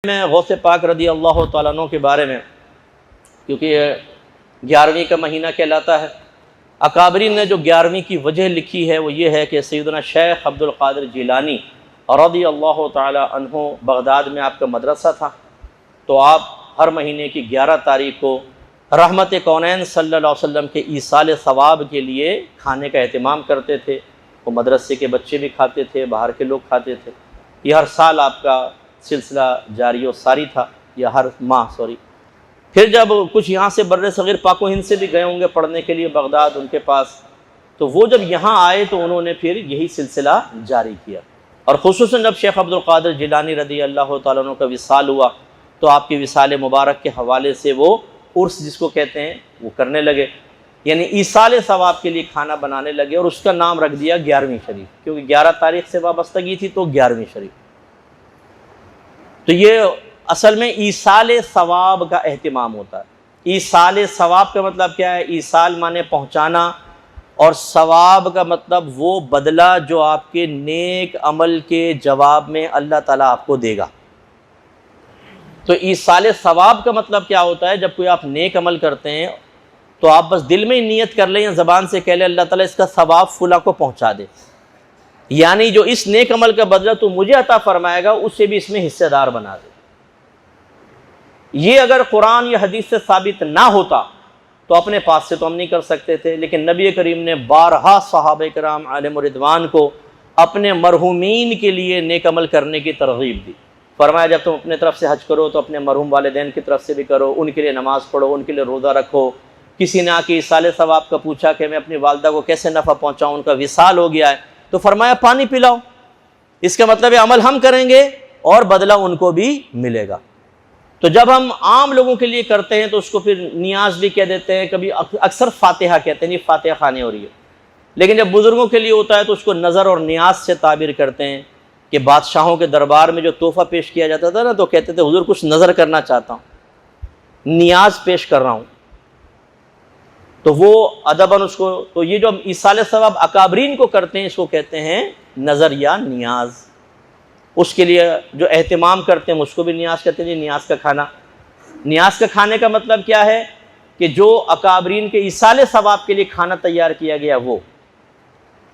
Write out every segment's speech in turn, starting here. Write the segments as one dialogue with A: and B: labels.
A: میں غوث پاک رضی اللہ تعالیٰ عنہ کے بارے میں، کیونکہ یہ 11ویں کا مہینہ کہلاتا ہے، اکابرین نے جو 11ویں کی وجہ لکھی ہے وہ یہ ہے کہ سیدنا شیخ عبد القادر جیلانی رضی اللہ تعالیٰ عنہ بغداد میں آپ کا مدرسہ تھا، تو آپ ہر مہینے کی 11 تاریخ کو رحمت کونین صلی اللہ علیہ وسلم کے ایصال ثواب کے لیے کھانے کا اہتمام کرتے تھے۔ وہ مدرسے کے بچے بھی کھاتے تھے، باہر کے لوگ کھاتے تھے۔ یہ ہر سال آپ کا سلسلہ جاری و ساری تھا، یا ہر ماہ پھر جب کچھ یہاں سے بر صغیر پاک و ہند سے بھی گئے ہوں گے پڑھنے کے لیے بغداد ان کے پاس، تو وہ جب یہاں آئے تو انہوں نے پھر یہی سلسلہ جاری کیا، اور خصوصاً جب شیخ عبد القادر جیلانی رضی اللہ تعالیٰ عنہ کا وصال ہوا تو آپ کے وصال مبارک کے حوالے سے وہ عرس جس کو کہتے ہیں وہ کرنے لگے، یعنی ایصال ثواب کے لیے کھانا بنانے لگے، اور اس کا نام رکھ دیا 11ویں شریف، کیونکہ 11 تاریخ سے وابستگی تھی تو 11ویں شریف۔ تو یہ اصل میں ایصال ثواب کا اہتمام ہوتا ہے۔ ایصال ثواب کا مطلب کیا ہے؟ ایصال مانے پہنچانا، اور ثواب کا مطلب وہ بدلہ جو آپ کے نیک عمل کے جواب میں اللہ تعالیٰ آپ کو دے گا۔ تو ایصال ثواب کا مطلب کیا ہوتا ہے؟ جب کوئی آپ نیک عمل کرتے ہیں تو آپ بس دل میں ہی نیت کر لیں یا زبان سے کہہ لیں اللہ تعالیٰ اس کا ثواب فلاں کو پہنچا دے، یعنی جو اس نیک عمل کا بدلہ تو مجھے عطا فرمائے گا اسے بھی اس میں حصے دار بنا دے۔ یہ اگر قرآن یا حدیث سے ثابت نہ ہوتا تو اپنے پاس سے تو ہم نہیں کر سکتے تھے، لیکن نبی کریم نے بارہا صحابہ کرام علیہم رضوان کو اپنے مرحومین کے لیے نیک عمل کرنے کی ترغیب دی۔ فرمایا جب تم اپنے طرف سے حج کرو تو اپنے مرحوم والدین کی طرف سے بھی کرو، ان کے لیے نماز پڑھو، ان کے لیے روزہ رکھو۔ کسی نے آ کے ایصال ثواب کا پوچھا کہ میں اپنی والدہ کو کیسے نفع پہنچاؤں، ان کا وصال ہو گیا ہے، تو فرمایا پانی پلاؤ۔ اس کا مطلب ہے عمل ہم کریں گے اور بدلہ ان کو بھی ملے گا۔ تو جب ہم عام لوگوں کے لیے کرتے ہیں تو اس کو پھر نیاز بھی کہہ دیتے ہیں، کبھی اکثر فاتحہ کہتے ہیں، نہیں فاتحہ خوانی ہو رہی ہے، لیکن جب بزرگوں کے لیے ہوتا ہے تو اس کو نظر اور نیاز سے تعبیر کرتے ہیں کہ بادشاہوں کے دربار میں جو تحفہ پیش کیا جاتا تھا نا تو کہتے تھے حضور کچھ نظر کرنا چاہتا ہوں، نیاز پیش کر رہا ہوں، تو وہ ادباً اس کو، تو یہ جو ہم ایصال ثواب اکابرین کو کرتے ہیں اس کو کہتے ہیں نظر یا نیاز۔ اس کے لیے جو اہتمام کرتے ہیں اس کو بھی نیاز کہتے ہیں، نیاز کا کھانا۔ نیاز کا کھانے کا مطلب کیا ہے کہ جو اکابرین کے ایصال ثواب کے لیے کھانا تیار کیا گیا وہ،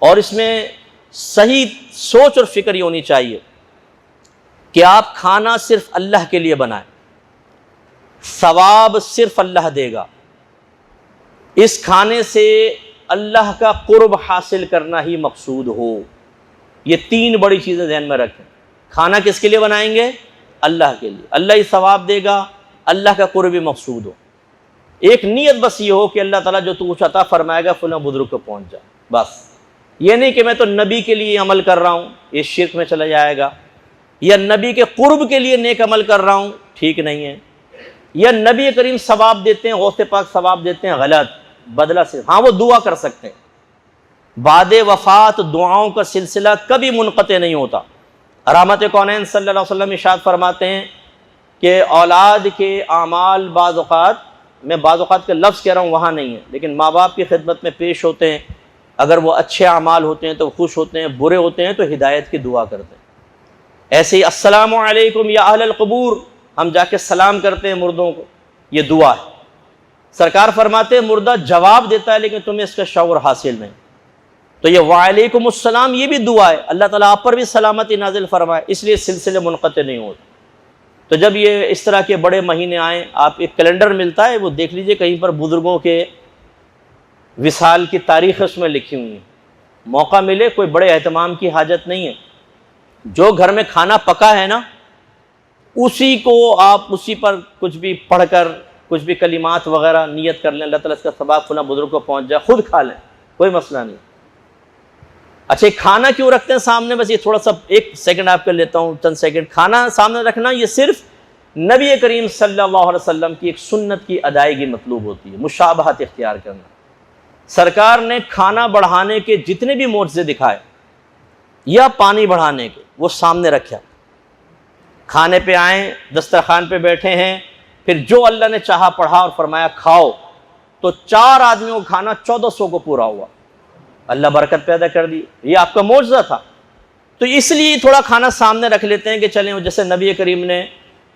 A: اور اس میں صحیح سوچ اور فکر یہ ہونی چاہیے کہ آپ کھانا صرف اللہ کے لیے بنائیں، ثواب صرف اللہ دے گا، اس کھانے سے اللہ کا قرب حاصل کرنا ہی مقصود ہو۔ یہ 3 بڑی چیزیں ذہن میں رکھیں۔ کھانا کس کے لیے بنائیں گے؟ اللہ کے لیے، اللہ ہی ثواب دے گا، اللہ کا قرب مقصود ہو۔ ایک نیت بس یہ ہو کہ اللہ تعالیٰ جو تو کچھ عطا فرمائے گا فلاں بزرگ کو پہنچ جائے، بس یہ نہیں کہ میں تو نبی کے لیے عمل کر رہا ہوں، یہ شرک میں چلا جائے گا، یا نبی کے قرب کے لیے نیک عمل کر رہا ہوں، ٹھیک نہیں ہے، یا نبی کریم ثواب دیتے ہیں، غوث پاک ثواب دیتے ہیں، غلط، بدلہ سے ہاں وہ دعا کر سکتے ہیں۔ بعد وفات دعاؤں کا سلسلہ کبھی منقطع نہیں ہوتا۔ رحمت کونین صلی اللہ علیہ وسلم ارشاد فرماتے ہیں کہ اولاد کے اعمال بعض اوقات، میں بعض اوقات کا لفظ کہہ رہا ہوں وہاں نہیں ہے، لیکن ماں باپ کی خدمت میں پیش ہوتے ہیں، اگر وہ اچھے اعمال ہوتے ہیں تو خوش ہوتے ہیں، برے ہوتے ہیں تو ہدایت کی دعا کرتے ہیں۔ ایسے ہی السلام علیکم یا اہل القبور، ہم جا کے سلام کرتے ہیں مردوں کو، یہ دعا ہے۔ سرکار فرماتے ہیں مردہ جواب دیتا ہے لیکن تمہیں اس کا شعور حاصل نہیں، تو یہ وعلیکم السلام یہ بھی دعا ہے، اللہ تعالیٰ آپ پر بھی سلامتی نازل فرمائے، اس لیے سلسلے منقطع نہیں ہوتے۔ تو جب یہ اس طرح کے بڑے مہینے آئیں، آپ ایک کیلنڈر ملتا ہے وہ دیکھ لیجئے، کہیں پر بزرگوں کے وصال کی تاریخ اس میں لکھی ہوئی ہے، موقع ملے، کوئی بڑے اہتمام کی حاجت نہیں ہے، جو گھر میں کھانا پکا ہے نا اسی کو آپ اسی پر کچھ بھی پڑھ کر کچھ بھی کلمات وغیرہ نیت کر لیں، اللہ تعالیٰ اس کا ثواب فلاں بزرگ کو پہنچ جائے، خود کھا لیں، کوئی مسئلہ نہیں۔ اچھا کھانا کیوں رکھتے ہیں سامنے؟ بس یہ تھوڑا سا 1 سیکنڈ آپ کر لیتا ہوں، چند سیکنڈ۔ کھانا سامنے رکھنا یہ صرف نبی کریم صلی اللہ علیہ وسلم کی ایک سنت کی ادائیگی مطلوب ہوتی ہے، مشابہت اختیار کرنا۔ سرکار نے کھانا بڑھانے کے جتنے بھی معجزے دکھائے یا پانی بڑھانے کے وہ سامنے رکھا، کھانے پہ آئیں، دسترخوان پہ بیٹھے ہیں، پھر جو اللہ نے چاہا پڑھا اور فرمایا کھاؤ، تو 4 آدمیوں کا کھانا 1400 کو پورا ہوا، اللہ برکت پیدا کر دی، یہ آپ کا معجزہ تھا۔ تو اس لیے تھوڑا کھانا سامنے رکھ لیتے ہیں کہ چلیں، جیسے نبی کریم نے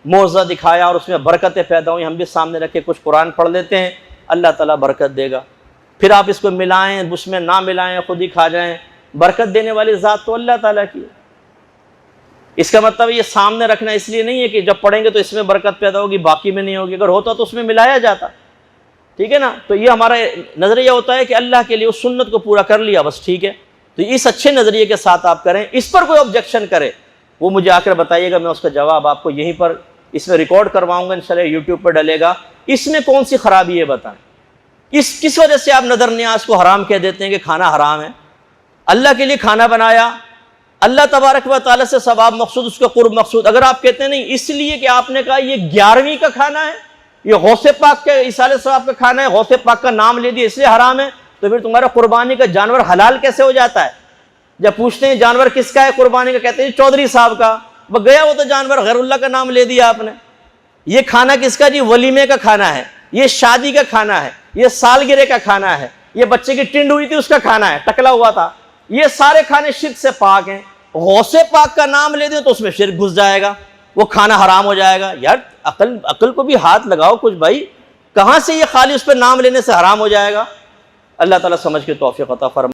A: موعظہ دکھایا اور اس میں برکتیں پیدا ہوئیں، ہم بھی سامنے رکھ کے کچھ قرآن پڑھ لیتے ہیں، اللہ تعالیٰ برکت دے گا۔ پھر آپ اس کو ملائیں، اس میں نہ ملائیں، خود ہی کھا جائیں، برکت دینے والی ذات تو اللہ تعالیٰ کی ہے۔ اس کا مطلب یہ سامنے رکھنا اس لیے نہیں ہے کہ جب پڑھیں گے تو اس میں برکت پیدا ہوگی باقی میں نہیں ہوگی، اگر ہوتا تو اس میں ملایا جاتا، ٹھیک ہے نا۔ تو یہ ہمارا نظریہ ہوتا ہے کہ اللہ کے لیے اس سنت کو پورا کر لیا بس، ٹھیک ہے۔ تو اس اچھے نظریے کے ساتھ آپ کریں، اس پر کوئی آبجیکشن کرے وہ مجھے آ کر بتائیے گا، میں اس کا جواب آپ کو یہیں پر اس میں ریکارڈ کرواؤں گا، انشاءاللہ یوٹیوب پر ڈلے گا۔ اس میں کون سی خرابی ہے بتائیں، کس وجہ سے آپ نظر نیاز کو حرام کہہ دیتے ہیں کہ کھانا حرام ہے؟ اللہ کے لیے کھانا بنایا، اللہ تبارک و تعالیٰ سے ثواب مقصود، اس کا قرب مقصود۔ اگر آپ کہتے ہیں نہیں اس لیے کہ آپ نے کہا یہ 11ویں کا کھانا ہے، یہ غوث پاک کے ایصال ثواب کا کھانا ہے، غوث پاک کا نام لے دیا اس لیے حرام ہے، تو پھر تمہارا قربانی کا جانور حلال کیسے ہو جاتا ہے؟ جب پوچھتے ہیں جانور کس کا ہے قربانی کا، کہتے ہیں چودھری صاحب کا، وہ گیا وہ تو جانور غیر اللہ کا نام لے دیا آپ نے۔ یہ کھانا کس کا جی؟ ولیمے کا کھانا ہے، یہ شادی کا کھانا ہے، یہ سالگرہ کا کھانا ہے، یہ بچے کی ٹنڈ ہوئی تھی اس کا کھانا ہے، ٹکلا ہوا تھا، یہ سارے کھانے شرک سے پاک ہیں۔ غوث پاک کا نام لے دیں تو اس میں شرک گھس جائے گا، وہ کھانا حرام ہو جائے گا۔ یار عقل کو بھی ہاتھ لگاؤ کچھ بھائی، کہاں سے یہ خالی اس پہ نام لینے سے حرام ہو جائے گا؟ اللہ تعالیٰ سمجھ کے توفیق عطا فرمائے۔